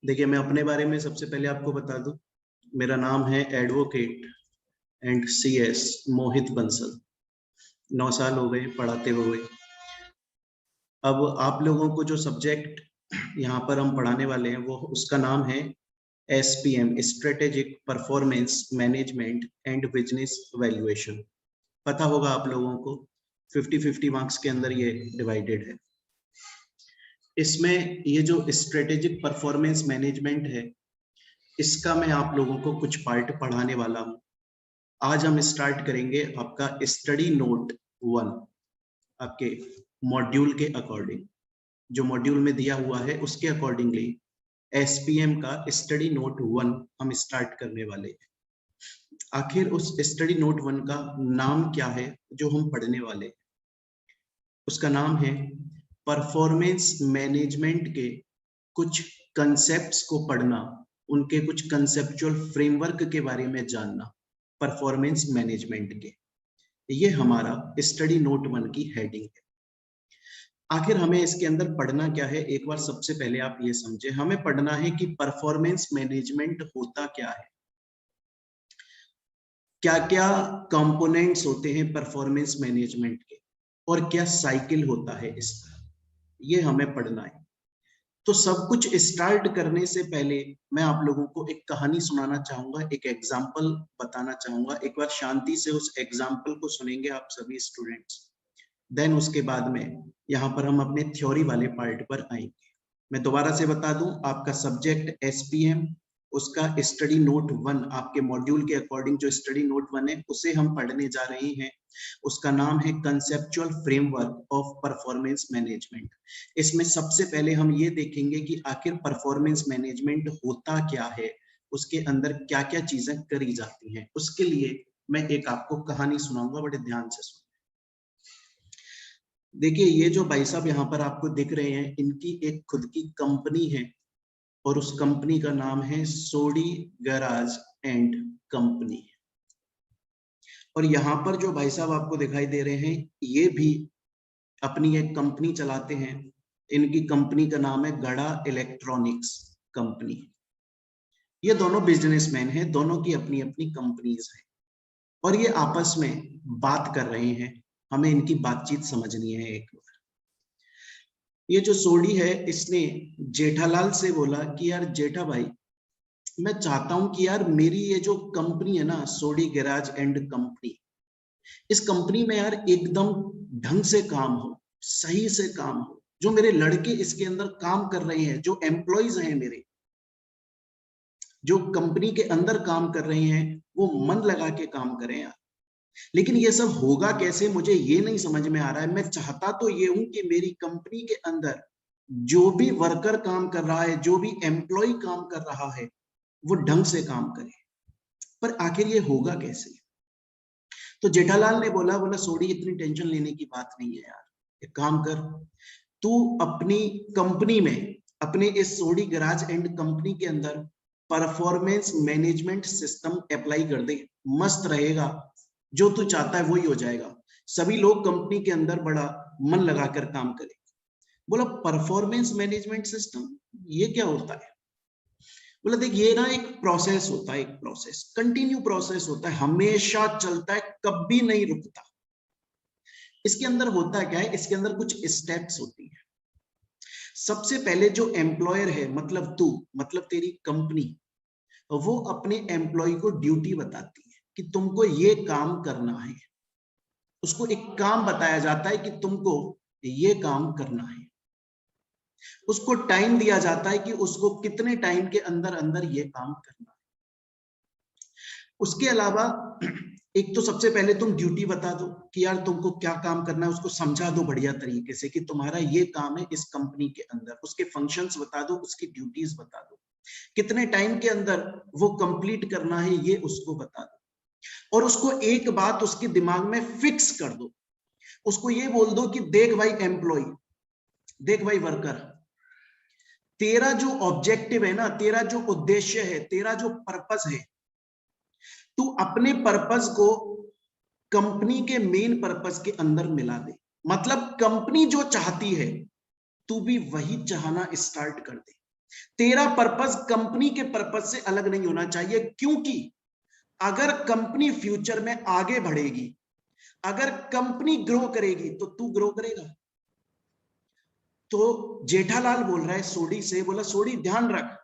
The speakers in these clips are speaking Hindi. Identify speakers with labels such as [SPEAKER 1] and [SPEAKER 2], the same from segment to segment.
[SPEAKER 1] देखिए, मैं अपने बारे में सबसे पहले आपको बता दूं। मेरा नाम है advocate and CS Mohit Bansal. 9 साल हो गए पढ़ाते हुए। अब आप लोगों को जो सब्जेक्ट यहाँ पर हम पढ़ाने वाले हैं वो उसका नाम है SPM, strategic performance management and business valuation. पता होगा आप लोगों को 50-50 मार्क्स के अंदर ये डिवाइडेड है। इसमें ये जो स्ट्रेटेजिक परफॉर्मेंस मैनेजमेंट है, इसका मैं आप लोगों को कुछ पार्ट पढ़ाने वाला हूँ। आज हम स्टार्ट करेंगे आपका स्टडी नोट 1, आपके मॉड्यूल के अकॉर्डिंग। जो मॉड्यूल में दिया हुआ है उसके अकॉर्डिंगली SPM का स्टडी नोट 1 हम स्टार्ट करने वाले हैं। आखिर उस स्टडी नोट 1 का नाम क्या है जो हम पढ़ने वाले हैं? उसका नाम है परफॉर्मेंस मैनेजमेंट के कुछ कंसेप्ट्स को पढ़ना, उनके कुछ कंसेप्चुअल फ्रेमवर्क के बारे में जानना, परफॉर्मेंस मैनेजमेंट के। ये हमारा स्टडी नोट 1 की हेडिंग है। आखिर हमें इसके अंदर पढ़ना क्या है, एक बार सबसे पहले आप ये समझे। हमें पढ़ना है कि परफॉर्मेंस मैनेजमेंट होता क्या है, क्या क्या कंपोनेंट्स होते हैं परफॉर्मेंस मैनेजमेंट के, और क्या साइकिल होता है इसका। ये हमें पढ़ना है। तो सब कुछ स्टार्ट करने से पहले मैं आप लोगों को एक कहानी सुनाना चाहूंगा, एक एग्जाम्पल बताना चाहूंगा। एक बार शांति से उस एग्जाम्पल को सुनेंगे आप सभी स्टूडेंट्स। देन उसके बाद में यहाँ पर हम अपने थ्योरी वाले पार्ट पर आएंगे। मैं दोबारा से बता दूं, आपका सब्जेक्ट SPM, उसका स्टडी नोट 1, आपके मॉड्यूल के अकॉर्डिंग जो स्टडी नोट 1 है उसे हम पढ़ने जा रहे हैं। उसका नाम है conceptual framework of performance management. इसमें सबसे पहले हम ये देखेंगे कि आखिर परफॉर्मेंस मैनेजमेंट होता क्या है, उसके अंदर क्या क्या चीजें करी जाती हैं। उसके लिए मैं एक आपको कहानी सुनाऊंगा, बड़े ध्यान से सुन। देखिए, ये जो भाई साहब यहाँ पर आपको दिख रहे हैं, इनकी एक खुद की कंपनी है और उस कंपनी का नाम है सोडी गैराज एंड कंपनी। और यहाँ पर जो भाई साहब आपको दिखाई दे रहे हैं, ये भी अपनी एक कंपनी चलाते हैं। इनकी कंपनी का नाम है गड़ा इलेक्ट्रॉनिक्स कंपनी। ये दोनों बिजनेसमैन हैं, दोनों की अपनी अपनी कंपनीज हैं और ये आपस में बात कर रहे हैं। हमें इनकी बातचीत समझनी है एक बार। ये जो सोडी है, इसने जेठालाल से बोला कि यार जेठा भाई, मैं चाहता हूं कि यार मेरी ये जो कंपनी है ना, सोडी गैराज एंड कंपनी, इस कंपनी में यार एकदम ढंग से काम हो, सही से काम हो। जो मेरे लड़के इसके अंदर काम कर रहे हैं, जो एम्प्लॉइज हैं मेरे, जो कंपनी के अंदर काम कर रहे हैं, वो मन लगा के काम करें यार। लेकिन ये सब होगा कैसे, मुझे ये नहीं समझ में आ रहा है। मैं चाहता तो ये हूं कि मेरी कंपनी के अंदर जो भी वर्कर काम कर रहा है, जो भी एम्प्लॉय काम कर रहा है, वो ढंग से काम करे, पर आखिर ये होगा कैसे? तो जेठालाल ने बोला सोडी, इतनी टेंशन लेने की बात नहीं है यार। एक काम कर, तू अपनी कंपनी में, अपने इस सोडी गैराज एंड कंपनी के अंदर परफॉर्मेंस मैनेजमेंट सिस्टम अप्लाई कर दे, मस्त रहेगा। जो तू चाहता है वही हो जाएगा। सभी लोग कंपनी के अंदर बड़ा मन लगाकर काम करें। बोला परफॉर्मेंस मैनेजमेंट सिस्टम, ये क्या होता है? बोला देख, ये ना एक प्रोसेस होता है, एक प्रोसेस, कंटिन्यू प्रोसेस होता है, हमेशा चलता है, कभी नहीं रुकता। इसके अंदर होता क्या है, इसके अंदर कुछ स्टेप्स होती है। सबसे पहले जो एम्प्लॉयर है, मतलब तू, मतलब तेरी कंपनी, वो अपने एम्प्लॉय को ड्यूटी बताती है कि तुमको ये काम करना है। उसको एक काम बताया जाता है कि तुमको ये काम करना है। उसको टाइम दिया जाता है कि उसको कितने टाइम के अंदर अंदर ये काम करना है। उसके अलावा एक तो सबसे पहले तुम ड्यूटी बता दो कि यार तुमको क्या काम करना है, उसको समझा दो बढ़िया तरीके से कि तुम्हारा ये काम है इस कंपनी के अंदर। उसके फंक्शंस बता दो, उसकी ड्यूटीज बता दो, कितने टाइम के अंदर वो कंप्लीट करना है ये उसको बता दो। और उसको एक बात उसके दिमाग में फिक्स कर दो। उसको ये बोल दो कि देख भाई एम्प्लॉय, देख भाई वर्कर, तेरा जो ऑब्जेक्टिव है ना, तेरा जो उद्देश्य है, तेरा जो पर्पस है, तू अपने पर्पस को कंपनी के मेन पर्पस के अंदर मिला दे। मतलब कंपनी जो चाहती है, तू भी वही चाहना स्टार्ट कर दे। तेरा पर्पस कंपनी के पर्पस से अलग नहीं होना चाहिए, क्योंकि अगर कंपनी फ्यूचर में आगे बढ़ेगी, अगर कंपनी ग्रो करेगी तो तू ग्रो करेगा। तो जेठालाल बोल रहा है सोडी से, बोला सोडी ध्यान रख,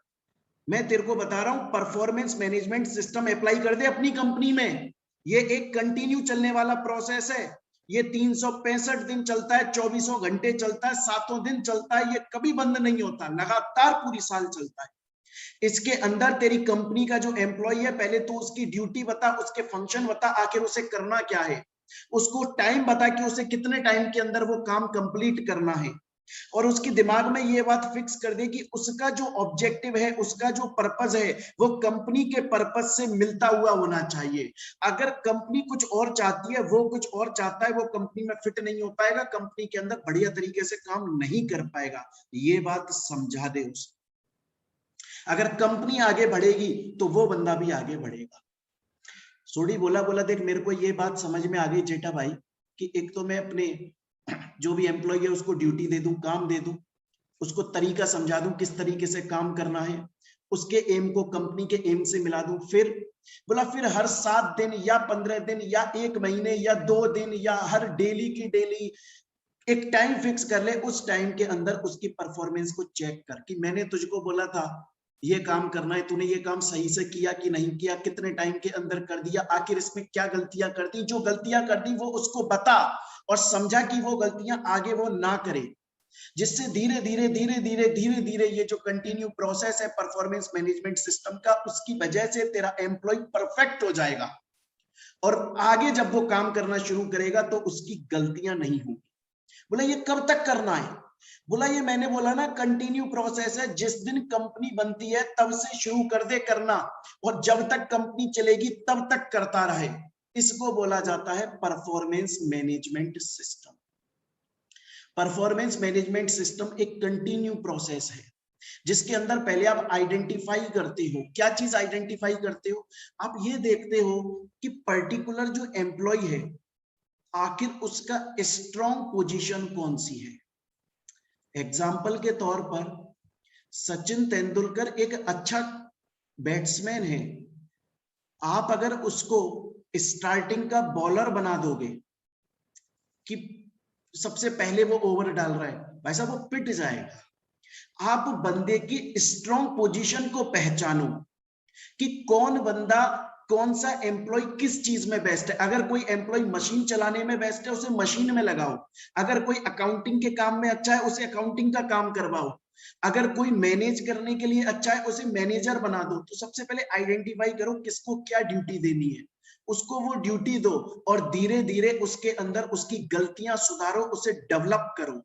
[SPEAKER 1] मैं तेरे को बता रहा हूं परफॉर्मेंस मैनेजमेंट सिस्टम अप्लाई कर दे अपनी कंपनी में। ये एक कंटिन्यू चलने वाला प्रोसेस है, ये 365 दिन चलता है, 24 घंटे चलता है, 7 दिन चलता है, ये कभी बंद नहीं होता, लगातार पूरी साल चलता है। इसके अंदर तेरी कंपनी का जो एम्प्लॉय है, पहले तो उसकी ड्यूटी बता, उसके फंक्शन बता, आखिर उसे करना क्या है, उसको टाइम बता कि उसे कितने टाइम के अंदर वो काम कंप्लीट करना है, और उसके दिमाग में ये बात फिक्स कर दे कि उसका जो ऑब्जेक्टिव है, उसका जो पर्पस है, वो कंपनी के पर्पस से मिलता हुआ होना चाहिए। अगर कंपनी कुछ और चाहती है, वो कुछ और चाहता है, वो कंपनी में फिट नहीं हो पाएगा, कंपनी के अंदर बढ़िया तरीके से काम नहीं कर पाएगा। ये बात समझा दे उसे। अगर कंपनी आगे बढ़ेगी तो वो बंदा भी आगे बढ़ेगा। सोडी बोला देख मेरे को ये बात समझ में आ गई जेठा भाई, कि एक तो मैं अपने जो भी एम्प्लॉय है उसको ड्यूटी दे दूं, काम दे दूं, उसको तरीका समझा दूं किस तरीके से काम करना है, उसके एम को कंपनी के एम से मिला दूं। फिर बोला फिर हर 7 दिन या 15 दिन या 1 महीने या 2 दिन या हर डेली की डेली एक टाइम फिक्स कर ले, उस टाइम के अंदर उसकी परफॉर्मेंस को चेक कर कि मैंने तुझको बोला था ये काम करना है, तूने ये काम सही से किया कि नहीं किया, कितने टाइम के अंदर कर दिया, आखिर इसमें क्या गलतियां कर दी, जो गलतियां कर दी वो उसको बता और समझा कि वो गलतियां आगे वो ना करे, जिससे धीरे धीरे धीरे धीरे धीरे धीरे ये जो कंटिन्यू प्रोसेस है परफॉर्मेंस मैनेजमेंट सिस्टम का, उसकी वजह से तेरा एम्प्लॉय परफेक्ट हो जाएगा और आगे जब वो काम करना शुरू करेगा तो उसकी गलतियां नहीं होंगी। बोला ये कब तक करना है? बोला ये मैंने बोला ना कंटिन्यू प्रोसेस है, जिस दिन कंपनी बनती है तब से शुरू कर दे करना, और जब तक कंपनी चलेगी तब तक करता रहे। इसको बोला जाता है performance management system. Performance management system एक कंटिन्यू प्रोसेस है, जिसके अंदर पहले आप आइडेंटिफाई करते हो। क्या चीज आइडेंटिफाई करते हो? आप ये देखते हो कि पर्टिकुलर जो एम्प्लॉय है, आखिर उसका स्ट्रॉन्ग पोजीशन कौन सी है। एग्जाम्पल के तौर पर सचिन तेंदुलकर एक अच्छा बैट्समैन है, आप अगर उसको स्टार्टिंग का बॉलर बना दोगे कि सबसे पहले वो ओवर डाल रहा है, भाई साहब वो पिट जाएगा। आप बंदे की स्ट्रॉन्ग पोजीशन को पहचानो कि कौन बंदा, कौन सा एम्प्लॉय किस चीज में बेस्ट है। अगर कोई एम्प्लॉय मशीन चलाने में बेस्ट है, उसे मशीन में लगाओ। अगर कोई अकाउंटिंग के काम में अच्छा है, उसे अकाउंटिंग का काम करवाओ। अगर कोई मैनेज करने के लिए अच्छा है, उसे मैनेजर बना दो। तो सबसे पहले आइडेंटिफाई करो किसको क्या ड्यूटी देनी है, उसको वो ड्यूटी दो और धीरे धीरे उसके अंदर उसकी गलतियां सुधारो, उसे डेवलप करो।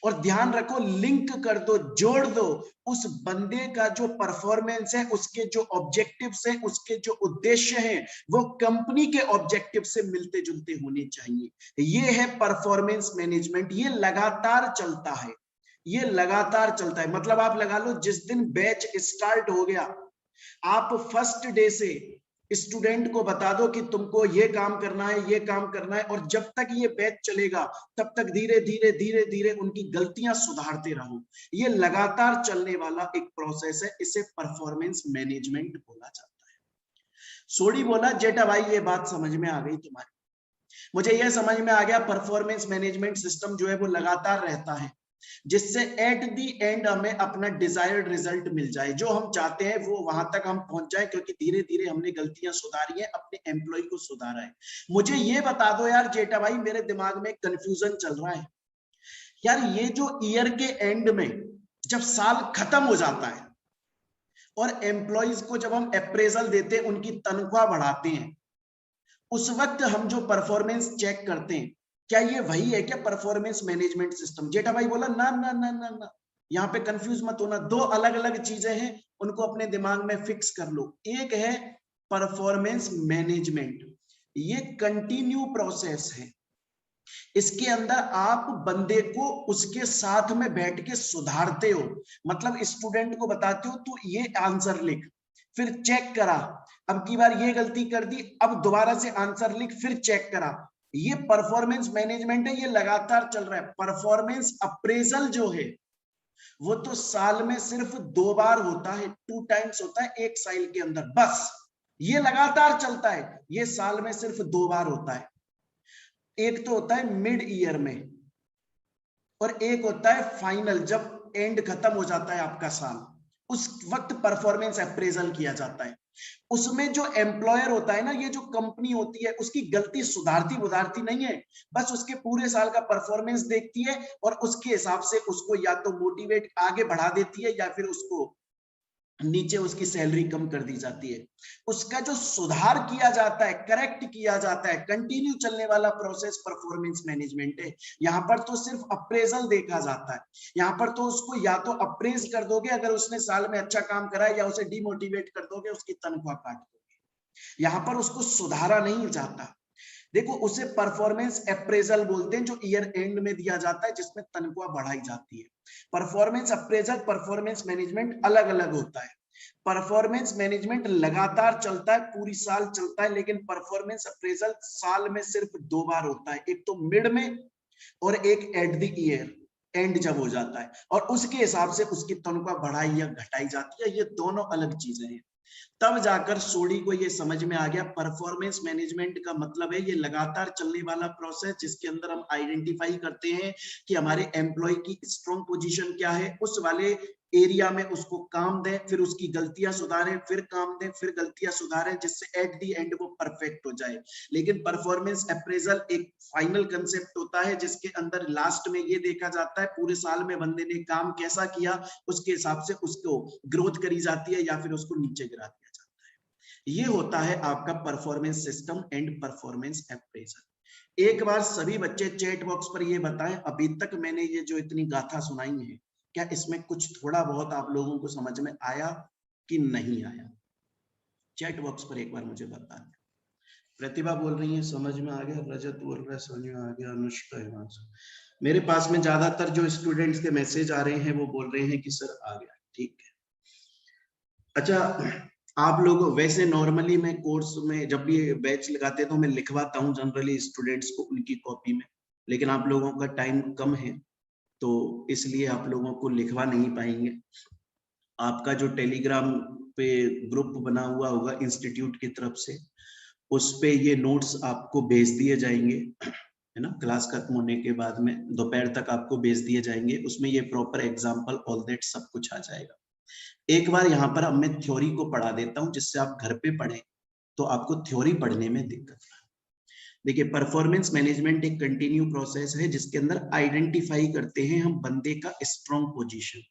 [SPEAKER 1] और ध्यान रखो, लिंक कर दो, जोड़ दो उस बंदे का जो परफॉर्मेंस है, उसके जो ऑब्जेक्टिव्स हैं, उसके जो उद्देश्य हैं, वो कंपनी के ऑब्जेक्टिव से मिलते जुलते होने चाहिए। ये है परफॉर्मेंस मैनेजमेंट। ये लगातार चलता है, ये लगातार चलता है। मतलब आप लगा लो जिस दिन बैच स्टार्ट हो गया, आप फर्स्ट डे से स्टूडेंट को बता दो कि तुमको ये काम करना है, ये काम करना है, और जब तक ये बैच चलेगा तब तक धीरे धीरे धीरे धीरे उनकी गलतियां सुधारते रहो। ये लगातार चलने वाला एक प्रोसेस है, इसे परफॉर्मेंस मैनेजमेंट बोला जाता है। सोडी बोला जेठा भाई ये बात समझ में आ गई तुम्हारी, मुझे यह समझ में आ गया परफॉर्मेंस मैनेजमेंट सिस्टम जो है वो लगातार रहता है, जिससे एट दी एंड हमें अपना डिजायर्ड रिजल्ट मिल जाए, जो हम चाहते हैं वो वहां तक हम पहुंच जाए, क्योंकि धीरे धीरे हमने गलतियां सुधारी है, अपने एम्प्लॉय को सुधारा है। मुझे ये बता दो यार जेठा भाई, मेरे दिमाग में कंफ्यूजन चल रहा है यार, ये जो ईयर के एंड में जब साल खत्म हो जाता है और एम्प्लॉयज को जब हम अप्रेजल देते हैं, उनकी तनख्वाह बढ़ाते हैं, उस वक्त हम जो परफॉर्मेंस चेक करते हैं, क्या ये वही है क्या परफॉर्मेंस मैनेजमेंट सिस्टम? जेठा भाई बोला ना ना ना ना ना, यहाँ पे कंफ्यूज मत होना, दो अलग अलग चीजें हैं, उनको अपने दिमाग में फिक्स कर लो। एक है परफॉर्मेंस मैनेजमेंट, ये कंटिन्यू प्रोसेस है, इसके अंदर आप बंदे को उसके साथ में बैठ के सुधारते हो। मतलब स्टूडेंट को बताते हो तू ये आंसर लिख, फिर चेक करा, अब की बार ये गलती कर दी, अब दोबारा से आंसर लिख, फिर चेक करा। ये परफॉर्मेंस मैनेजमेंट है, ये लगातार चल रहा है। परफॉर्मेंस अप्रेजल जो है वो तो साल में सिर्फ 2 बार होता है, 2 टाइम्स होता है एक साल के अंदर, बस ये लगातार चलता है, ये साल में सिर्फ 2 बार होता है। एक तो होता है मिड ईयर में और एक होता है फाइनल, जब एंड खत्म हो जाता है आपका साल, उस वक्त परफॉर्मेंस अप्रेजल किया जाता है। उसमें जो एम्प्लॉयर होता है ना, ये जो कंपनी होती है, उसकी गलती सुधारती बुधारती नहीं है, बस उसके पूरे साल का परफॉर्मेंस देखती है और उसके हिसाब से उसको या तो मोटिवेट आगे बढ़ा देती है या फिर उसको नीचे उसकी सैलरी कम कर दी जाती है। उसका जो सुधार किया जाता है, करेक्ट किया जाता है, कंटिन्यू चलने वाला प्रोसेस परफॉर्मेंस मैनेजमेंट है। यहाँ पर तो सिर्फ अप्रेजल देखा जाता है, यहाँ पर तो उसको या तो अप्रेज कर दोगे अगर उसने साल में अच्छा काम करा है, या उसे डिमोटिवेट कर दोगे, उसकी तनख्वाह काट दोगे। यहाँ पर उसको सुधारा नहीं जाता। देखो, उसे परफॉर्मेंस अप्रेजल बोलते हैं, जो ईयर एंड में दिया जाता है, जिसमें तनख्वाह बढ़ाई जाती है। परफॉर्मेंस अप्रेजल, परफॉर्मेंस मैनेजमेंट अलग अलग होता है। परफॉर्मेंस मैनेजमेंट लगातार चलता है, पूरी साल चलता है, लेकिन परफॉर्मेंस अप्रेजल साल में सिर्फ 2 बार होता है, एक तो मिड में और एक एट द ईयर एंड जब हो जाता है, और उसके हिसाब से उसकी तनख्वाह बढ़ाई या घटाई जाती है। ये दोनों अलग चीजें हैं। तब जाकर सोडी को ये समझ में आ गया, परफॉर्मेंस मैनेजमेंट का मतलब है ये लगातार चलने वाला प्रोसेस, जिसके अंदर हम आइडेंटिफाई करते हैं कि हमारे एम्प्लॉय की स्ट्रॉन्ग पोजीशन क्या है, उस वाले एरिया में उसको काम दें, फिर उसकी गलतियां सुधारें, फिर काम दें, फिर गलतियां सुधारें, जिससे एट दी एंड वो परफेक्ट हो जाए। लेकिन परफॉर्मेंस अप्रेजल एक फाइनल कंसेप्ट होता है, जिसके अंदर लास्ट में ये देखा जाता है पूरे साल में बंदे ने काम कैसा किया, उसके हिसाब से उसको ग्रोथ करी जाती है या फिर उसको नीचे गिरा दिया जाता है। ये होता है आपका performance system and performance appraisal. एक बार सभी बच्चे चैट बॉक्स पर ये बताएं, अभी तक मैंने ये जो इतनी गाथा सुनाई है, क्या इसमें कुछ थोड़ा बहुत आप लोगों को समझ में आया कि नहीं आया? चैट बॉक्स पर एक बार मुझे बता दें। प्रतिभा बोल रही है समझ में आ गया, रजत बोल रहा है समझ में आ गया, अनुष्का हिमांशु। मेरे पास में ज्यादातर जो स्टूडेंट्स के मैसेज आ रहे हैं वो बोल रहे हैं कि सर आ गया। ठीक है, अच्छा, आप लोग वैसे नॉर्मली मैं कोर्स में जब भी बैच लगाते हैं तो मैं लिखवाता हूँ जनरली स्टूडेंट्स को उनकी कॉपी में, लेकिन आप लोगों का टाइम कम है तो इसलिए आप लोगों को लिखवा नहीं पाएंगे। आपका जो टेलीग्राम पे ग्रुप बना हुआ होगा इंस्टीट्यूट की तरफ से, उस पे ये नोट्स आपको भेज दिए जाएंगे, है ना, क्लास खत्म होने के बाद में दोपहर तक आपको भेज दिए जाएंगे। उसमें ये प्रॉपर एग्जाम्पल ऑल दैट सब कुछ आ जाएगा। एक बार यहाँ पर अब मैं थ्योरी को पढ़ा देता हूँ, जिससे आप घर पे पढ़ें तो आपको थ्योरी पढ़ने में दिक्कत ना। देखिए, परफॉर्मेंस मैनेजमेंट एक कंटिन्यू प्रोसेस है, जिसके अंदर आइडेंटिफाई करते हैं हम बंदे का स्ट्रॉन्ग पोजीशन,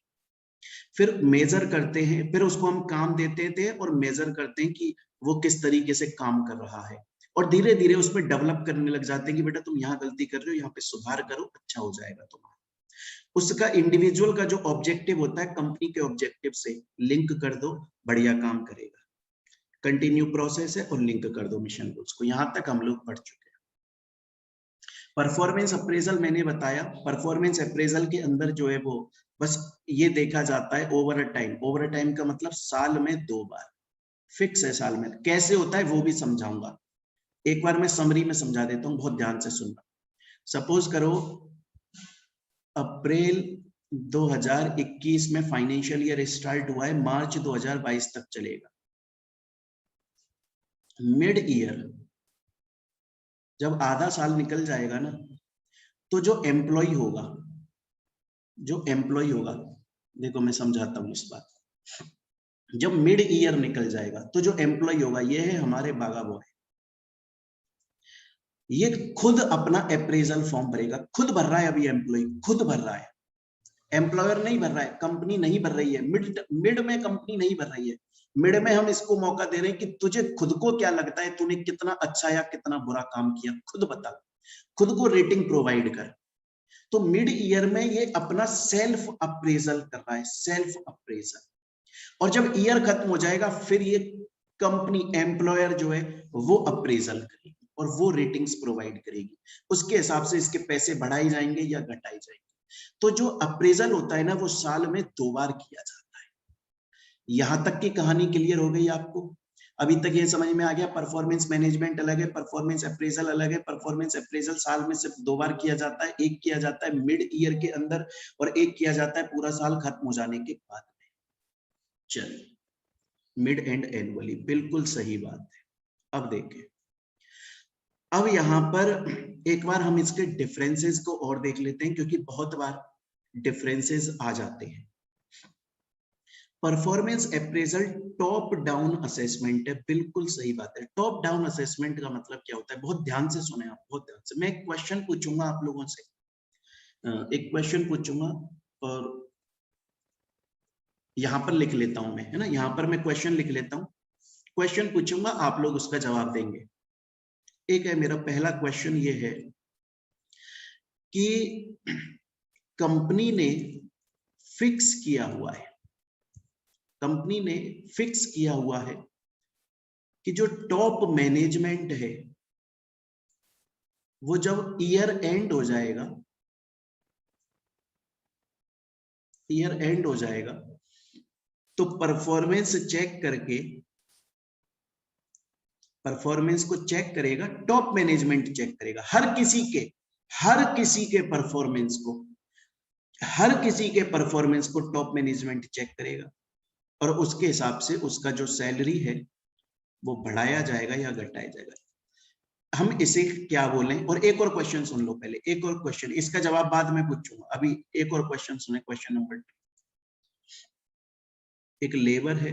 [SPEAKER 1] फिर मेजर करते हैं, फिर उसको हम काम देते थे और मेजर करते हैं कि वो किस तरीके से काम कर रहा है, और धीरे धीरे उसमें डेवलप करने लग जाते हैं कि बेटा तुम यहाँ गलती कर रहे हो, यहाँ पे सुधार करो, अच्छा हो जाएगा तुम्हारा। उसका इंडिविजुअल का जो ऑब्जेक्टिव होता है कंपनी के ऑब्जेक्टिव से लिंक कर दो, बढ़िया काम करेगा। कंटिन्यू प्रोसेस है और लिंक कर दो मिशन गोल्स को। यहां तक हम लोग पढ़ चुके हैं। परफॉर्मेंस अप्रेजल मैंने बताया, परफॉर्मेंस अप्रेजल के अंदर जो है वो बस ये देखा जाता है over a time. Over a time का मतलब साल में 2 बार फिक्स है। साल में कैसे होता है वो भी समझाऊंगा, एक बार मैं समरी में समझा देता हूँ, बहुत ध्यान से सुनना। सपोज करो अप्रैल 2021 में फाइनेंशियल ईयर स्टार्ट हुआ है, मार्च 2022 तक चलेगा। मिड ईयर जब आधा साल निकल जाएगा ना, तो जो एम्प्लॉय होगा, देखो मैं समझाता हूँ इस बात। जब मिड ईयर निकल जाएगा तो जो एम्प्लॉय होगा, ये है हमारे बागा बॉय, ये खुद अपना अप्रेजल फॉर्म भरेगा। खुद भर रहा है, अभी एम्प्लॉय खुद भर रहा है, एम्प्लॉयर नहीं भर रहा है, कंपनी नहीं भर रही है। मिड में कंपनी नहीं भर रही है, मिड में हम इसको मौका दे रहे हैं कि तुझे खुद को क्या लगता है, तूने कितना अच्छा या कितना बुरा काम किया, खुद बता, खुद को रेटिंग प्रोवाइड कर। तो मिड ईयर में ये अपना सेल्फ अप्रेजल कर रहा है, सेल्फ अप्रेजल। और जब ईयर खत्म हो जाएगा फिर ये कंपनी एम्प्लॉयर जो है वो अप्रेजल करेगी और वो रेटिंग्स प्रोवाइड करेगी। उसके हिसाब से इसके पैसे बढ़ाए जाएंगे या घटाए जाएंगे। तो जो अप्रेजल होता है ना, वो साल में 2 बार किया जाता है। यहां तक की कहानी क्लियर हो गई आपको? अभी तक ये समझ में आ गया, परफॉर्मेंस मैनेजमेंट अलग है, परफॉर्मेंस अप्रेजल अलग है। परफॉर्मेंस अप्रेजल साल में सिर्फ 2 बार किया जाता है, एक किया जाता है मिड ईयर के अंदर और एक किया जाता है पूरा साल खत्म हो जाने के बाद में। चलिए, मिड एंड एनुअली, बिल्कुल सही बात है। अब देखें, अब यहां पर एक बार हम इसके डिफरेंसेस को और देख लेते हैं, क्योंकि बहुत बार डिफरेंसेस आ जाते हैं। Performance appraisal top down assessment है, बिल्कुल सही बात है। टॉप डाउन असेसमेंट का मतलब क्या होता है, बहुत ध्यान से सुने आप, बहुत ध्यान से। मैं एक क्वेश्चन पूछूंगा आप लोगों से, एक क्वेश्चन पूछूंगा और यहां पर लिख लेता हूं मैं, है ना, यहां पर मैं क्वेश्चन लिख लेता हूं, क्वेश्चन पूछूंगा, आप लोग उसका जवाब देंगे। एक है, मेरा पहला क्वेश्चन ये है कि कंपनी ने फिक्स किया हुआ है, कंपनी ने फिक्स किया हुआ है कि जो टॉप मैनेजमेंट है वो जब ईयर एंड हो जाएगा, ईयर एंड हो जाएगा तो परफॉर्मेंस चेक करके, परफॉर्मेंस को चेक करेगा, टॉप मैनेजमेंट चेक करेगा, हर किसी के परफॉर्मेंस को, हर किसी के परफॉर्मेंस को टॉप मैनेजमेंट चेक करेगा और उसके हिसाब से उसका जो सैलरी है वो बढ़ाया जाएगा या घटाया जाएगा। हम इसे क्या बोलें? और एक और क्वेश्चन सुन लो पहले, एक और क्वेश्चन, इसका जवाब बाद में पूछूंगा, अभी एक और क्वेश्चन सुने, क्वेश्चन नंबर 2। एक लेबर है,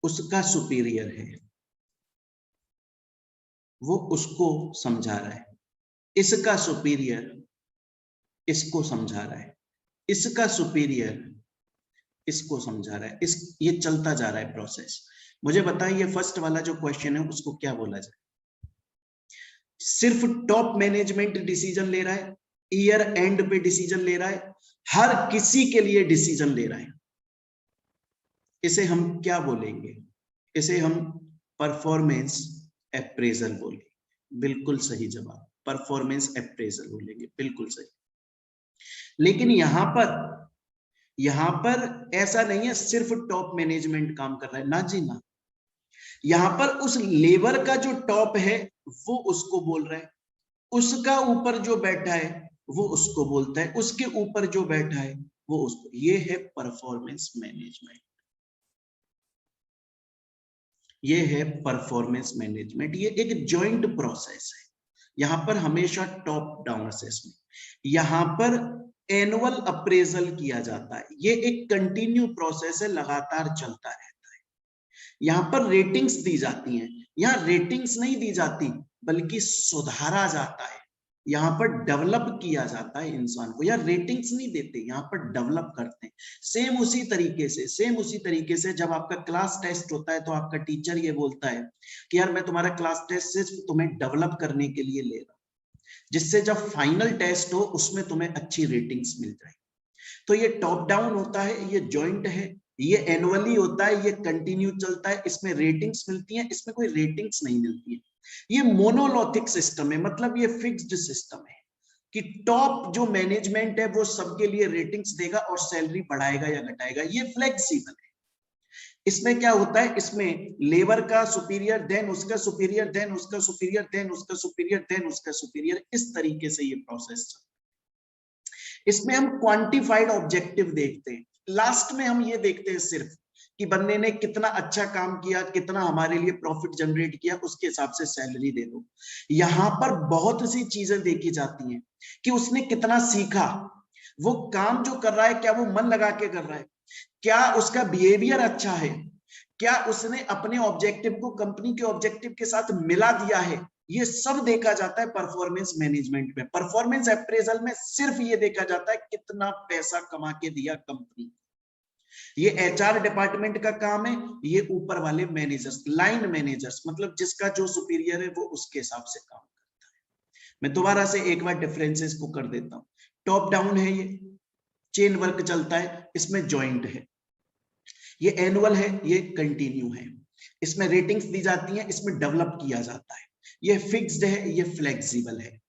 [SPEAKER 1] उसका सुपीरियर है, वो उसको समझा रहा है, इसका सुपीरियर इसको समझा रहा है, इसका सुपीरियर इसको समझा रहा है, ये चलता जा रहा है प्रोसेस। मुझे बताइए ये फर्स्ट वाला जो क्वेश्चन है उसको क्या बोला जाए? सिर्फ टॉप मैनेजमेंट डिसीजन ले रहा है, ईयर एंड पे डिसीजन ले रहा है, हर किसी के लिए डिसीजन ले रहा है, इसे हम क्या बोलेंगे? इसे हम परफॉर्मेंस अप्रेजल बोलेंगे। बिल्कुल सही जवाब, परफॉर्मेंस अप्रेजल बोलेंगे, बिल्कुल सही। लेकिन यहां पर ऐसा नहीं है सिर्फ टॉप मैनेजमेंट काम कर रहा है, ना जी ना। यहां पर उस लेबर का जो टॉप है वो उसको बोल रहा है, उसका ऊपर जो बैठा है वो उसको बोलता है, उसके ऊपर जो बैठा है वो उसको। ये है परफॉर्मेंस मैनेजमेंट, ये है परफॉर्मेंस मैनेजमेंट। ये एक जॉइंट प्रोसेस है। यहां पर हमेशा टॉप डाउन असेसमेंट, यहां पर एनुअल अप्रेजल किया जाता है, ये एक कंटिन्यू प्रोसेस है, लगातार चलता रहता है। यहाँ पर रेटिंग्स दी जाती हैं, यहाँ रेटिंग्स नहीं दी जाती बल्कि सुधारा जाता है, यहाँ पर डेवलप किया जाता है इंसान को। यार रेटिंग्स नहीं देते, यहाँ पर डेवलप करते हैं। सेम उसी तरीके से जब आपका क्लास टेस्ट होता है तो आपका टीचर ये बोलता है कि यार मैं तुम्हारा क्लास टेस्ट सिर्फ तुम्हें डेवलप करने के लिए ले रहा हूं, जिससे जब फाइनल टेस्ट हो उसमें तुम्हें अच्छी रेटिंग्स मिल जाए। तो ये टॉप डाउन होता है, ये जॉइंट है, ये एनुअली होता है, ये कंटिन्यू चलता है, इसमें रेटिंग्स मिलती हैं, इसमें कोई रेटिंग्स नहीं मिलती है। ये मोनोलॉथिक सिस्टम है, मतलब ये फिक्स्ड सिस्टम है कि टॉप जो मैनेजमेंट है वो सबके लिए रेटिंग्स देगा और सैलरी बढ़ाएगा या घटाएगा। ये फ्लेक्सिबल है। इसमें क्या होता है, इसमें लेबर का सुपीरियर, देन उसका सुपीरियर, देन उसका सुपीरियर, देन उसका सुपीरियर, देन उसका सुपीरियर, इस तरीके से ये प्रोसेस चलता है। इसमें हम क्वांटिफाइड ऑब्जेक्टिव देखते हैं, लास्ट में हम ये देखते हैं सिर्फ कि बंदे ने कितना अच्छा काम किया, कितना हमारे लिए प्रॉफिट जनरेट किया, उसके हिसाब से सैलरी दे दो। यहां पर बहुत सी चीजें देखी जाती हैं कि उसने कितना सीखा, वो काम जो कर रहा है क्या वो मन लगा के कर रहा है, क्या उसका बिहेवियर अच्छा है, क्या उसने अपने ऑब्जेक्टिव को कंपनी के ऑब्जेक्टिव के साथ मिला दिया है। ये सब देखा जाता है परफॉर्मेंस मैनेजमेंट में। परफॉर्मेंस अप्रेजल में सिर्फ ये देखा जाता है कितना पैसा कमा के दिया कंपनी। ये एचआर डिपार्टमेंट का काम है, ये ऊपर वाले मैनेजर्स, लाइन मैनेजर्स, मतलब जिसका जो सुपीरियर है वो उसके हिसाब से काम करता है। मैं दोबारा से एक बार डिफरेंसेस को कर देता हूं। टॉप डाउन है, ये चेन वर्क चलता है, इसमें जॉइंट है। ये एनुअल है, ये कंटिन्यू है, इसमें रेटिंग्स दी जाती हैं, इसमें डेवलप किया जाता है। ये फिक्स्ड है, ये फ्लेक्सिबल है।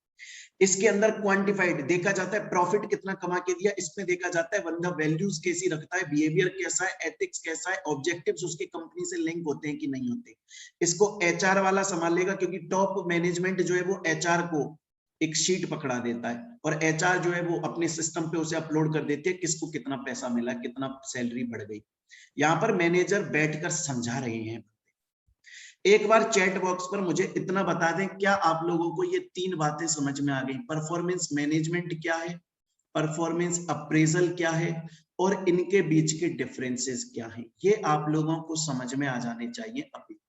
[SPEAKER 1] इसके अंदर क्वांटिफाइड देखा जाता है, प्रॉफिट कितना कमा के दिया, इसमें देखा जाता है बंदा वैल्यूज कैसी रखता है, बिहेवियर कैसा है, एथिक्स कैसा है, ऑब्जेक्टिव्स उसकी कंपनी से लिंक होते हैं कि नहीं होते। इसको एचआर वाला संभालेगा, क्योंकि टॉप मैनेजमेंट जो है वो एचआर को एक शीट पकड़ा देता है और एचआर जो है वो अपने सिस्टम पे उसे अपलोड कर देती है, किसको कितना पैसा मिला, कितना सैलरी बढ़ गई। यहाँ पर मैनेजर बैठकर समझा रहे हैं। एक बार चैट बॉक्स पर मुझे इतना बता दें, क्या आप लोगों को ये 3 बातें समझ में आ गई? परफॉर्मेंस मैनेजमेंट क्या है, परफॉर्मेंस अप्रेजल क्या है और इनके बीच के डिफरेंसेस क्या हैं? ये आप लोगों को समझ में आ जाने चाहिए। अभी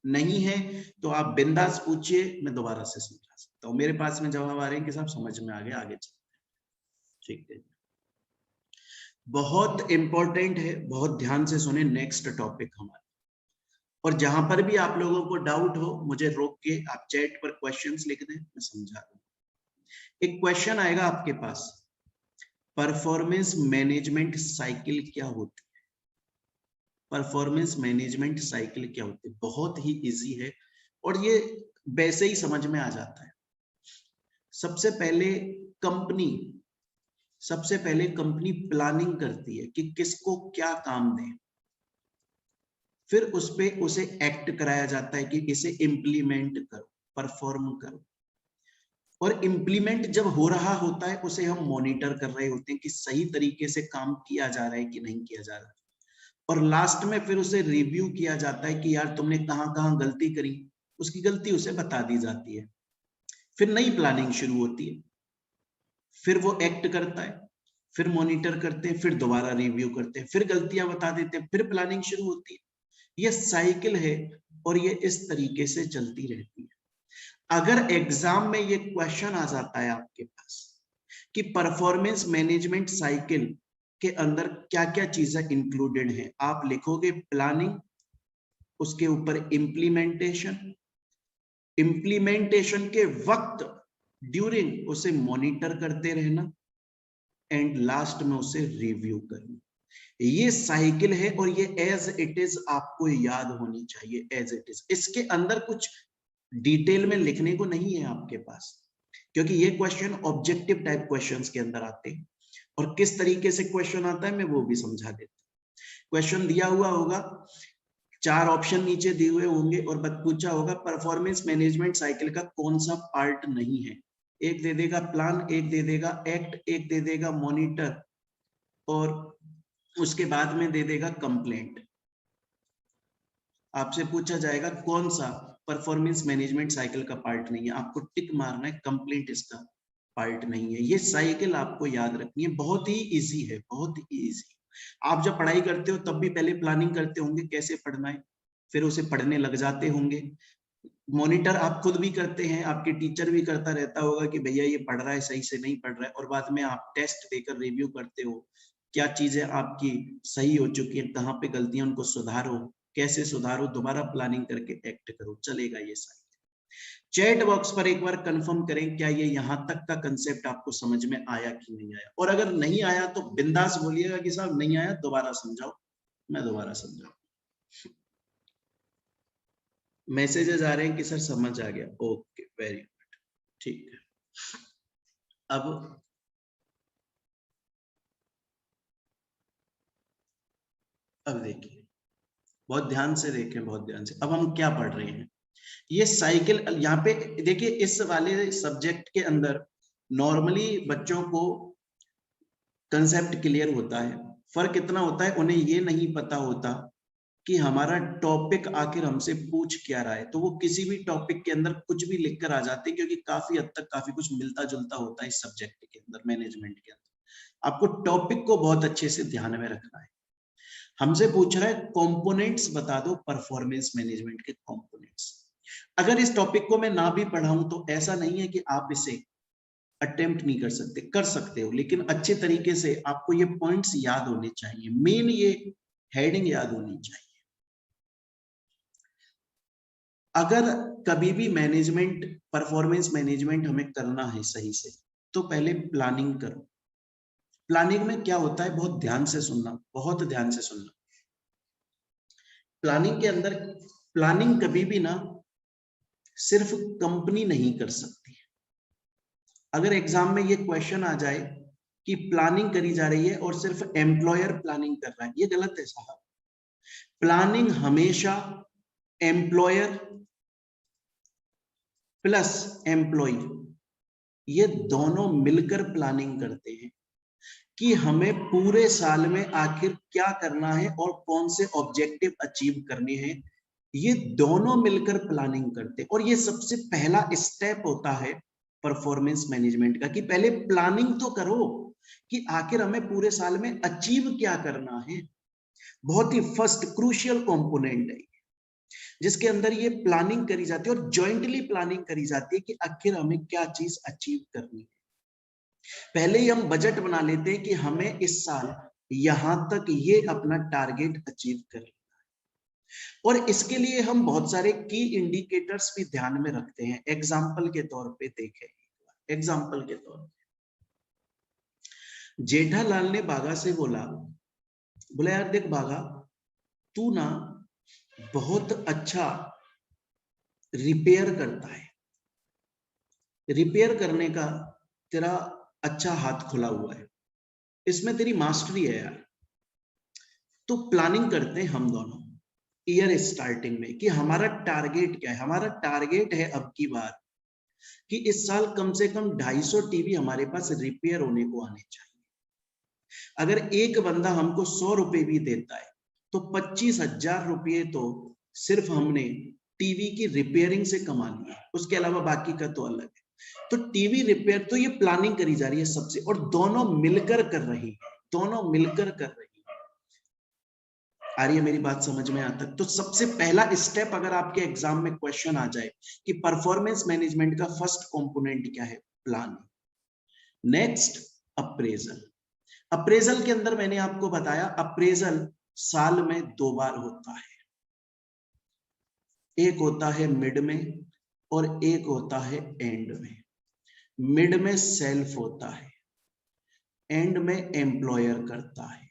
[SPEAKER 1] नहीं है तो आप बिंदास पूछिए, मैं दोबारा से समझा सकता हूँ। मेरे पास में जवाब आ रहे हैं कि साहब समझ में आ गया, आगे चलते हैं। ठीक है, बहुत इंपॉर्टेंट है, बहुत ध्यान से सुने। नेक्स्ट टॉपिक हमारा, और जहां पर भी आप लोगों को डाउट हो मुझे रोक के आप चैट पर क्वेश्चंस लिख दें, मैं समझा दूं। एक क्वेश्चन आएगा आपके पास, परफॉर्मेंस मैनेजमेंट साइकिल क्या होती है? परफॉर्मेंस मैनेजमेंट साइकिल क्या होती है? बहुत ही इजी है और ये वैसे ही समझ में आ जाता है। सबसे पहले कंपनी प्लानिंग करती है कि किसको क्या काम दें, फिर उस पे उसे एक्ट कराया जाता है कि इसे इम्प्लीमेंट करो, परफॉर्म करो। और इम्प्लीमेंट जब हो रहा होता है उसे हम मॉनिटर कर रहे होते हैं कि सही तरीके से काम किया जा रहा है कि नहीं किया जा रहा है। और लास्ट में फिर उसे रिव्यू किया जाता है कि यार तुमने कहाँ कहाँ गलती करी, उसकी गलती उसे बता दी जाती है। फिर नई प्लानिंग शुरू होती है, फिर वो एक्ट करता है, फिर मॉनिटर करते हैं, फिर दोबारा रिव्यू करते हैं, फिर गलतियां बता देते हैं, फिर प्लानिंग शुरू होती है। ये साइकिल है और ये इस तरीके से चलती रहती है। अगर एग्जाम में ये क्वेश्चन आ जाता है आपके पास कि परफॉर्मेंस मैनेजमेंट साइकिल के अंदर क्या क्या चीजें इंक्लूडेड हैं, आप लिखोगे प्लानिंग, उसके ऊपर इम्प्लीमेंटेशन, इम्प्लीमेंटेशन के वक्त ड्यूरिंग उसे मॉनिटर करते रहना, एंड लास्ट में उसे रिव्यू करना। ये साइकिल है और ये एज इट इज आपको याद होनी चाहिए, एज इट इज। इसके अंदर कुछ डिटेल में लिखने को नहीं है आपके पास, क्योंकि ये क्वेश्चन ऑब्जेक्टिव टाइप क्वेश्चंस के अंदर आते हैं। और किस तरीके से क्वेश्चन आता है मैं वो भी समझा देता हूं। क्वेश्चन दिया हुआ होगा, 4 ऑप्शन नीचे दिए हुए होंगे और बस पूछा होगा परफॉर्मेंस मैनेजमेंट साइकिल का कौन सा पार्ट नहीं है। एक दे देगा प्लान, एक दे देगा एक्ट, एक दे देगा मॉनिटर और उसके बाद में दे देगा कंप्लेंट। आपसे पूछा जाएगा कौन सा परफॉर्मेंस मैनेजमेंट साइकिल का पार्ट नहीं है, आपको टिक मारना है कंप्लेंट इसका पार्ट नहीं है। ये साइकिल आपको याद रखनी है, बहुत ही इजी है, बहुत ही इजी। आप जब पढ़ाई करते हो तब भी पहले प्लानिंग करते होंगे कैसे पढ़ना है, फिर उसे पढ़ने लग जाते होंगे। मॉनिटर आप खुद भी करते हैं, आपके टीचर भी करता रहता होगा कि भैया ये पढ़ रहा है सही से नहीं पढ़ रहा है, और बाद में आप टेस्ट देकर रिव्यू करते हो क्या चीजें आपकी सही हो चुकी हैं, कहाँ पे गलतियां, उनको सुधारो, कैसे सुधारो, दोबारा प्लानिंग करके एक्ट करो, चलेगा ये साइकिल। चैट बॉक्स पर एक बार कंफर्म करें क्या ये यहां तक का कंसेप्ट आपको समझ में आया कि नहीं आया, और अगर नहीं आया तो बिंदास बोलिएगा कि साहब नहीं आया, दोबारा समझाओ, मैं दोबारा समझाऊं। मैसेजेस आ रहे हैं कि सर समझ आ गया, ओके वेरी गुड, ठीक है। अब देखिए, बहुत ध्यान से देखें, बहुत ध्यान से। अब हम क्या पढ़ रहे हैं, ये साइकिल यहाँ पे देखिए, इस वाले सब्जेक्ट के अंदर नॉर्मली बच्चों को कंसेप्ट क्लियर होता है। फर्क इतना होता है उन्हें ये नहीं पता होता कि हमारा टॉपिक आखिर हमसे पूछ क्या रहा है। तो वो किसी भी टॉपिक के अंदर कुछ भी लिखकर आ जाते हैं, क्योंकि काफी हद तक काफी कुछ मिलता जुलता होता है इस सब्जेक्ट के अंदर, मैनेजमेंट के अंदर। आपको टॉपिक को बहुत अच्छे से ध्यान में रखना है। हमसे पूछ रहा है कंपोनेंट्स बता दो परफॉर्मेंस मैनेजमेंट के कंपोनेंट्स। अगर इस टॉपिक को मैं ना भी पढ़ाऊं तो ऐसा नहीं है कि आप इसे अटेम्प्ट नहीं कर सकते, कर सकते हो, लेकिन अच्छे तरीके से आपको ये पॉइंट्स याद होने चाहिए, मेन ये हेडिंग याद होनी चाहिए। अगर कभी भी मैनेजमेंट, परफॉर्मेंस मैनेजमेंट हमें करना है सही से, तो पहले प्लानिंग करो। प्लानिंग में क्या होता है, बहुत ध्यान से सुनना, बहुत ध्यान से सुनना। प्लानिंग के अंदर, प्लानिंग कभी भी ना सिर्फ कंपनी नहीं कर सकती, अगर एग्जाम में ये क्वेश्चन आ जाए कि प्लानिंग करी जा रही है और सिर्फ एम्प्लॉयर प्लानिंग कर रहा है, ये गलत है साहब। प्लानिंग हमेशा एम्प्लॉयर प्लस एम्प्लॉय, ये दोनों मिलकर प्लानिंग करते हैं कि हमें पूरे साल में आखिर क्या करना है और कौन से ऑब्जेक्टिव अचीव करने हैं। ये दोनों मिलकर प्लानिंग करते हैं और ये सबसे पहला स्टेप होता है परफॉर्मेंस मैनेजमेंट का, कि पहले प्लानिंग तो करो कि आखिर हमें पूरे साल में अचीव क्या करना है। बहुत ही फर्स्ट क्रूशियल कंपोनेंट है जिसके अंदर ये प्लानिंग करी जाती है और जॉइंटली प्लानिंग करी जाती है कि आखिर हमें क्या चीज अचीव करनी है। पहले ही हम बजट बना लेते हैं कि हमें इस साल यहां तक ये अपना टारगेट अचीव कर लेना है। और इसके लिए हम बहुत सारे की इंडिकेटर्स भी ध्यान में रखते हैं। एग्जाम्पल के तौर पे देखें, एग्जाम्पल के तौर पे जेठालाल ने बागा से बोला यार देख बागा, तू ना बहुत अच्छा रिपेयर करता है, रिपेयर करने का तेरा अच्छा हाथ खुला हुआ है, इसमें तेरी मास्टरी है यार। तो प्लानिंग करते हैं हम दोनों ईयर स्टार्टिंग में कि हमारा टारगेट क्या है। हमारा टारगेट है अब की बार कि इस साल कम से कम 250 टीवी हमारे पास रिपेयर होने को आने चाहिए। अगर एक बंदा हमको 100 रुपए भी देता है तो 25,000 रुपये तो सिर्फ हमने टीवी की रिपेयरिंग से कमा लिया, उसके अलावा बाकी का तो अलग है। तो टीवी रिपेयर, तो ये प्लानिंग करी जा रही है सबसे, और दोनों मिलकर कर रही है, दोनों मिलकर कर रही है। आ रही है मेरी बात समझ में? आता तो सबसे पहला स्टेप अगर आपके एग्जाम में क्वेश्चन आ जाए कि परफॉर्मेंस मैनेजमेंट का फर्स्ट कंपोनेंट क्या है, प्लानिंग। Next appraisal. अप्रेजल के अंदर मैंने आपको बताया अप्रेजल साल में 2 बार होता है, एक होता है मिड में और एक होता है एंड में। मिड में सेल्फ होता है, एंड में एम्प्लॉयर करता है।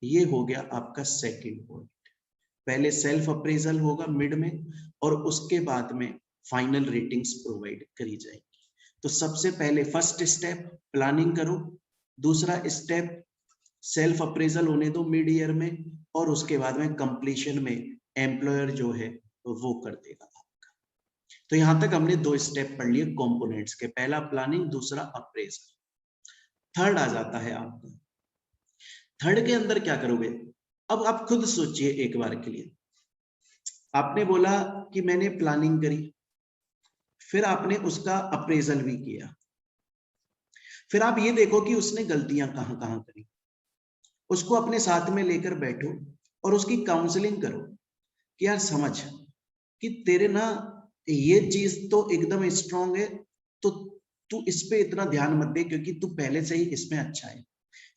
[SPEAKER 1] ये हो गया आपका सेकंड पॉइंट। पहले सेल्फ अप्रेजल होगा मिड में और उसके बाद में फाइनल रेटिंग्स प्रोवाइड करी जाएगी। तो सबसे पहले फर्स्ट स्टेप प्लानिंग करो, दूसरा स्टेप सेल्फ अप्रेजल होने दो मिड ईयर में, और उसके बाद में कंप्लीशन में एम्प्लॉयर जो है वो कर देगा आपका। तो यहां तक हमने 2 स्टेप पढ़ लिए कंपोनेंट्स के, पहला प्लानिंग, दूसरा अप्रेजल। थर्ड आ जाता है आपका। थर्ड के अंदर क्या करोगे? अब आप खुद सोचिए एक बार के लिए। आपने बोला कि मैंने प्लानिंग करी, फिर आपने उसका अप्रेजल भी किया, फिर आप ये देखो कि उसने गलतियां कहां कहां करी। उसको अपने साथ में लेकर बैठो और उसकी काउंसलिंग करो कि यार समझ कि तेरे ना ये चीज तो एकदम स्ट्रांग है, तो तू इस पे इतना ध्यान मत दे क्योंकि तू पहले से ही इसमें अच्छा है।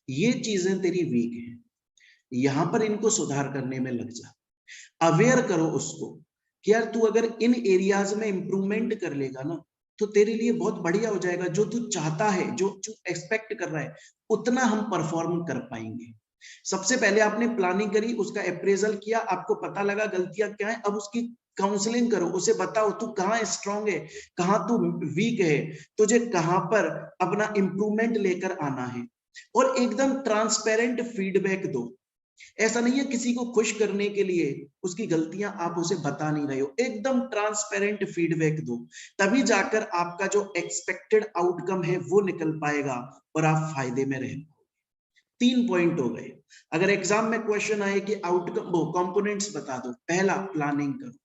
[SPEAKER 1] ये चीजें तेरी वीक है, यहां पर इनको सुधार करने में लग जा। अवेयर करो उसको कि यार तू अगर इन एरियाज में इंप्रूवमेंट कर लेगा ना तो तेरे लिए बहुत बढ़िया हो जाएगा। जो तू चाहता है, जो तू एक्सपेक्ट कर रहा है, उतना हम परफॉर्म कर पाएंगे। सबसे पहले आपने प्लानिंग करी, उसका अप्रेजल किया, आपको पता लगा गलतियां क्या है, अब उसकी काउंसलिंग करो, उसे बताओ तू कहाँ स्ट्रांग है, कहाँ तू वीक है, तुझे कहां पर अपना इंप्रूवमेंट लेकर आना है। और एकदम ट्रांसपेरेंट फीडबैक दो। ऐसा नहीं है किसी को खुश करने के लिए उसकी गलतियां आप उसे बता नहीं रहे हो, एकदम ट्रांसपेरेंट फीडबैक दो, तभी जाकर आपका जो एक्सपेक्टेड आउटकम है वो निकल पाएगा और आप फायदे में रह। 3 पॉइंट हो गए। अगर एग्जाम में क्वेश्चन आए कि आउटकम वो कंपोनेंट्स बता दो, पहला प्लानिंग करो,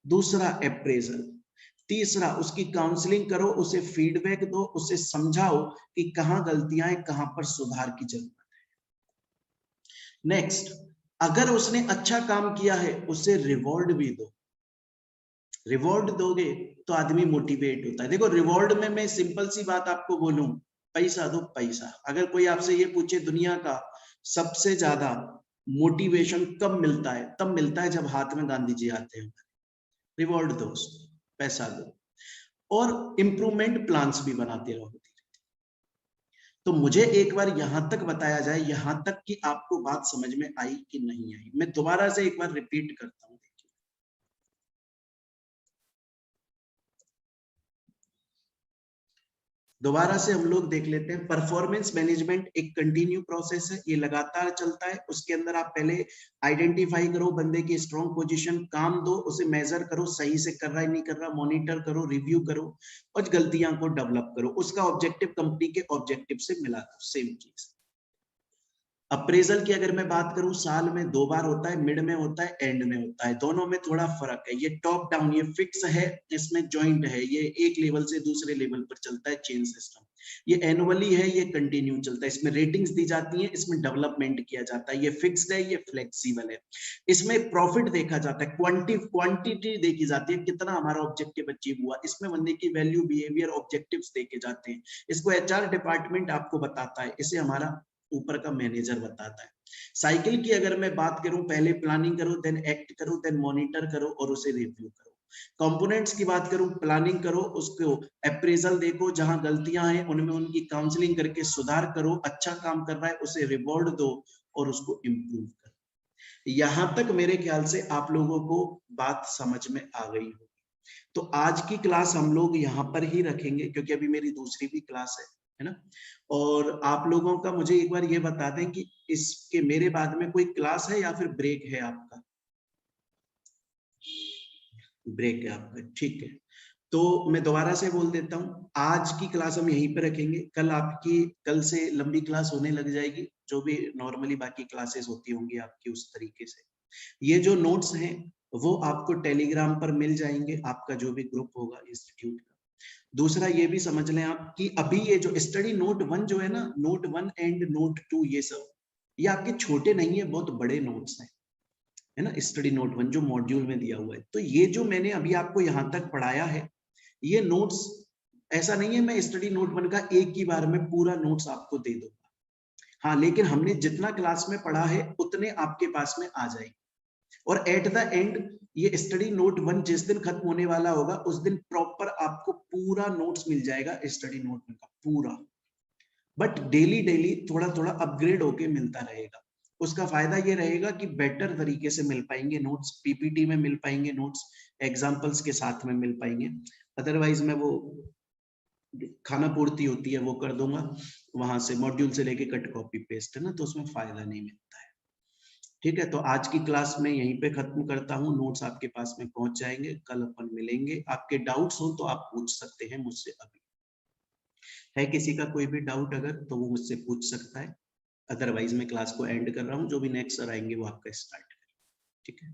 [SPEAKER 1] दूसरा अप्रेजल, तीसरा उसकी काउंसलिंग करो, उसे फीडबैक दो, उसे समझाओ कि कहां गलतियां हैं, कहां पर सुधार की जरूरत है। नेक्स्ट, अगर उसने अच्छा काम किया है उसे रिवॉर्ड भी दो। रिवॉर्ड दोगे तो आदमी मोटिवेट होता है। देखो रिवॉर्ड में मैं सिंपल सी बात आपको बोलूं, पैसा दो पैसा। अगर कोई आपसे ये पूछे दुनिया का सबसे ज्यादा मोटिवेशन कब मिलता है, तब मिलता है जब हाथ में गांधी जी आते हैं। रिवॉर्ड दो उसको, पैसा दो, और इंप्रूवमेंट प्लान्स भी बनाते रहो। तो मुझे एक बार यहां तक बताया जाए, यहां तक कि आपको बात समझ में आई कि नहीं आई। मैं दोबारा से एक बार रिपीट करता हूं। दोबारा से हम लोग देख लेते हैं। परफॉर्मेंस मैनेजमेंट एक कंटिन्यू प्रोसेस है, ये लगातार चलता है। उसके अंदर आप पहले आइडेंटिफाई करो बंदे की स्ट्रॉन्ग पोजीशन, काम दो, उसे मेजर करो, सही से कर रहा है नहीं कर रहा, मॉनिटर करो, रिव्यू करो और गलतियां को डेवलप करो। उसका ऑब्जेक्टिव कंपनी के ऑब्जेक्टिव से मिला दो, सेम चीज। अप्रेजल की अगर मैं बात करूं, साल में 2 बार होता है, मिड में होता है, एंड में होता है। दोनों में थोड़ा फर्क है। ये टॉप डाउन, ये फिक्स है, इसमें जॉइंट है, ये एक लेवल से दूसरे लेवल पर चलता है, चेन सिस्टम। ये एनुअली है, ये कंटिन्यू चलता है। इसमें रेटिंग्स दी जाती हैं, इसमें डेवलपमेंट किया जाता है। ये फिक्स्ड है, ये फ्लेक्सिबल है। इसमें प्रॉफिट देखा जाता है, क्वांटिटी देखी जाती है, कितना हमारा ऑब्जेक्टिव अचीव हुआ। इसमें बंदे की वैल्यू, बिहेवियर, ऑब्जेक्टिव्स देखे जाते हैं। इसको एचआर डिपार्टमेंट आपको बताता है, इसे हमारा ऊपर का मैनेजर बताता है। साइकिल की अगर मैं बात करूं, पहले प्लानिंग करो, देन एक्ट करो, देन मॉनिटर करो और उसे रिव्यू करो। कंपोनेंट्स की बात करूं, प्लानिंग करो, उसको अप्रेजल देखो, जहां गलतियां हैं उनमें उनकी काउंसलिंग करके सुधार करो, अच्छा काम कर रहा है उसे रिवॉर्ड दो और उसको इम्प्रूव करो। यहां तक मेरे ख्याल से आप लोगों को बात समझ में आ गई होगी। तो आज की क्लास हम लोग यहाँ पर ही रखेंगे, क्योंकि अभी मेरी दूसरी भी क्लास है ना। और आप लोगों का मुझे एक बार ये बता दें कि इसके मेरे बाद में कोई क्लास है या फिर ब्रेक है आपका? ब्रेक है आपका, ठीक है। तो मैं दोबारा से बोल देता हूँ, आज की क्लास हम यहीं पे रखेंगे। कल से लंबी क्लास होने लग जाएगी, जो भी नॉर्मली बाकी क्लासेस होती होंगी आपकी, उस तरीके से। ये जो नोट्स हैं वो आपको टेलीग्राम पर मिल जाएंगे, आपका जो भी ग्रुप होगा इंस्टीट्यूट का। दूसरा ये भी समझ लें आप कि अभी ये जो स्टडी नोट 1 जो है ना, नोट 1 एंड नोट 2, ये सब ये आपके छोटे नहीं है, बहुत बड़े नोट्स हैं, है ना। स्टडी नोट 1 जो मॉड्यूल में दिया हुआ है, तो ये जो मैंने अभी आपको यहाँ तक पढ़ाया है, ये नोट्स ऐसा नहीं है मैं स्टडी नोट 1 का एक ही बार में पूरा नोट्स आपको दे दूंगा। हाँ, लेकिन हमने जितना क्लास में पढ़ा है उतने आपके पास में आ जाएंगे। और एट द एंड ये स्टडी नोट 1 जिस दिन खत्म होने वाला होगा, उस दिन प्रॉपर आपको पूरा नोट्स मिल जाएगा स्टडी नोट 1 का पूरा। बट डेली डेली थोड़ा थोड़ा अपग्रेड होके मिलता रहेगा। उसका फायदा ये रहेगा कि बेटर तरीके से मिल पाएंगे नोट्स, पीपीटी में मिल पाएंगे नोट्स, एग्जाम्पल्स के साथ में मिल पाएंगे। अदरवाइज मैं वो खाना पूर्ति होती है वो कर दूंगा, वहां से मॉड्यूल से लेके कट कॉपी पेस्ट, है ना, तो उसमें फायदा नहीं मिलता है। ठीक है, तो आज की क्लास में यहीं पे खत्म करता हूँ। नोट्स आपके पास में पहुंच जाएंगे, कल अपन मिलेंगे। आपके डाउट्स हो तो आप पूछ सकते हैं मुझसे। अभी है किसी का कोई भी डाउट अगर, तो वो मुझसे पूछ सकता है। अदरवाइज मैं क्लास को एंड कर रहा हूँ, जो भी नेक्स्ट सर आएंगे वो आपका स्टार्ट करें। ठीक है।